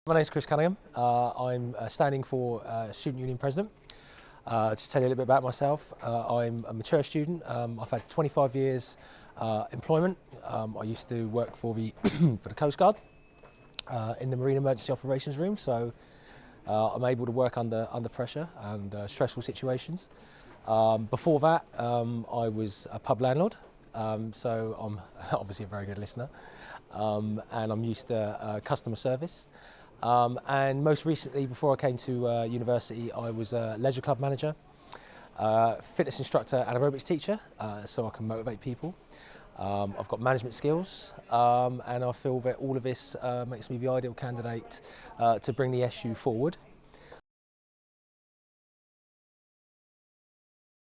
My name's Chris Cunningham. I'm standing for Student Union President. Just tell you a little bit about myself. I'm a mature student. I've had 25 years employment. I used to work for the for the Coast Guard in the Marine Emergency Operations Room, so I'm able to work under pressure and stressful situations. Before that, I was a pub landlord, so I'm obviously a very good listener, and I'm used to customer service. And most recently, before I came to university, I was a leisure club manager, fitness instructor and aerobics teacher, so I can motivate people. I've got management skills, and I feel that all of this makes me the ideal candidate to bring the SU forward.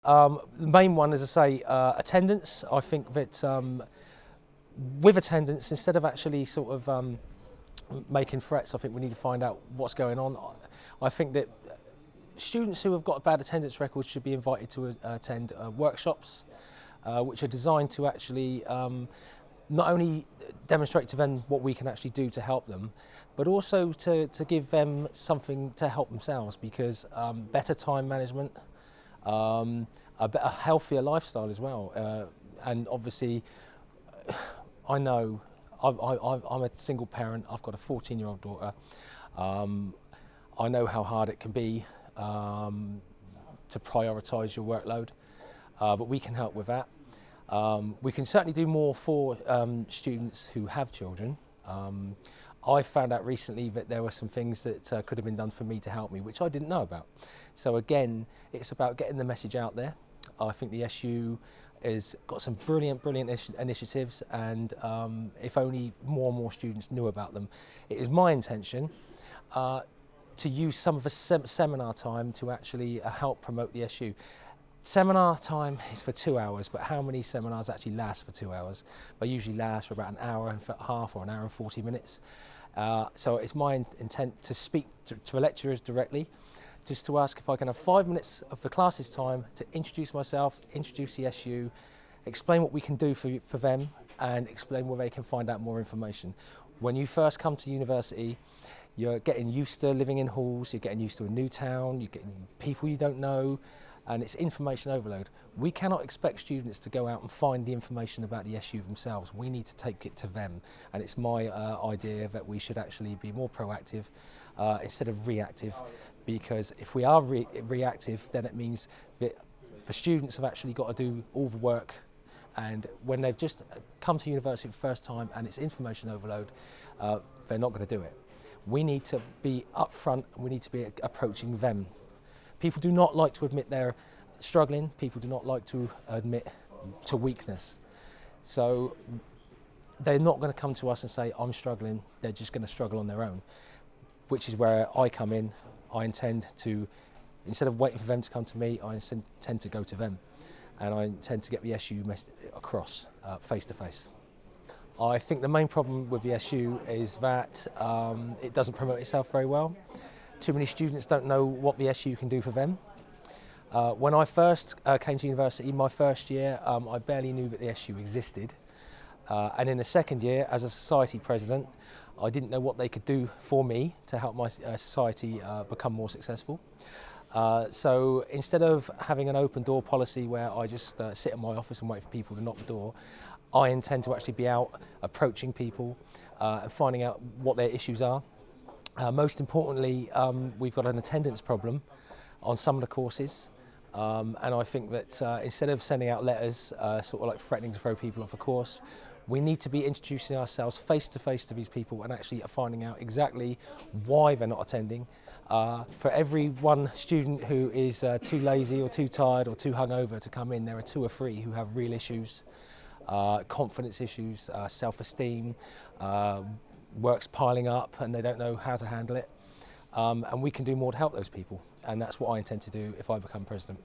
The main one, as I say, attendance. I think that with attendance, instead of actually sort of making threats, I think we need to find out what's going on. I think that students who have got bad attendance records should be invited to attend workshops, which are designed to actually not only demonstrate to them what we can actually do to help them, but also to give them something to help themselves, because better time management, a healthier lifestyle as well, and obviously I know I'm a single parent. I've got a 14-year-old daughter. I know how hard it can be to prioritise your workload, but we can help with that. We can certainly do more for students who have children. I found out recently that there were some things that could have been done for me to help me, which I didn't know about. So again, it's about getting the message out there. I think the SU has got some brilliant initiatives, and if only more and more students knew about them. It is my intention to use some of the seminar time to actually help promote the SU. Seminar time is for 2 hours, but how many seminars actually last for 2 hours? They usually last for about an hour and a half or an hour and 40 minutes. So it's my intent to speak to the lecturers directly, just to ask if I can have 5 minutes of the class's time to introduce myself, introduce the SU, explain what we can do for them, and explain where they can find out more information. When you first come to university, you're getting used to living in halls, you're getting used to a new town, you're getting people you don't know, and it's information overload. We cannot expect students to go out and find the information about the SU themselves. We need to take it to them, and it's my idea that we should actually be more proactive instead of reactive, because if we are reactive, then it means that the students have actually got to do all the work, and when they've just come to university for the first time and it's information overload, they're not going to do it. We need to be upfront, we need to be approaching them. People do not like to admit they're struggling, people do not like to admit to weakness. So they're not going to come to us and say, I'm struggling, they're just going to struggle on their own, which is where I come in. I intend to, instead of waiting for them to come to me, I intend to go to them, and I intend to get the SU across face to face. I think the main problem with the SU is that it doesn't promote itself very well. Too many students don't know what the SU can do for them. When I first came to university, my first year, I barely knew that the SU existed. And in the second year, as a society president, I didn't know what they could do for me to help my society become more successful. So instead of having an open door policy where I just sit in my office and wait for people to knock the door, I intend to actually be out approaching people and finding out what their issues are. Most importantly, we've got an attendance problem on some of the courses, and I think that instead of sending out letters sort of like threatening to throw people off a course, we need to be introducing ourselves face to face to these people and actually finding out exactly why they're not attending. For every one student who is too lazy or too tired or too hungover to come in, there are 2 or 3 who have real issues, confidence issues, self-esteem, work's piling up and they don't know how to handle it. And we can do more to help those people, and that's what I intend to do if I become president.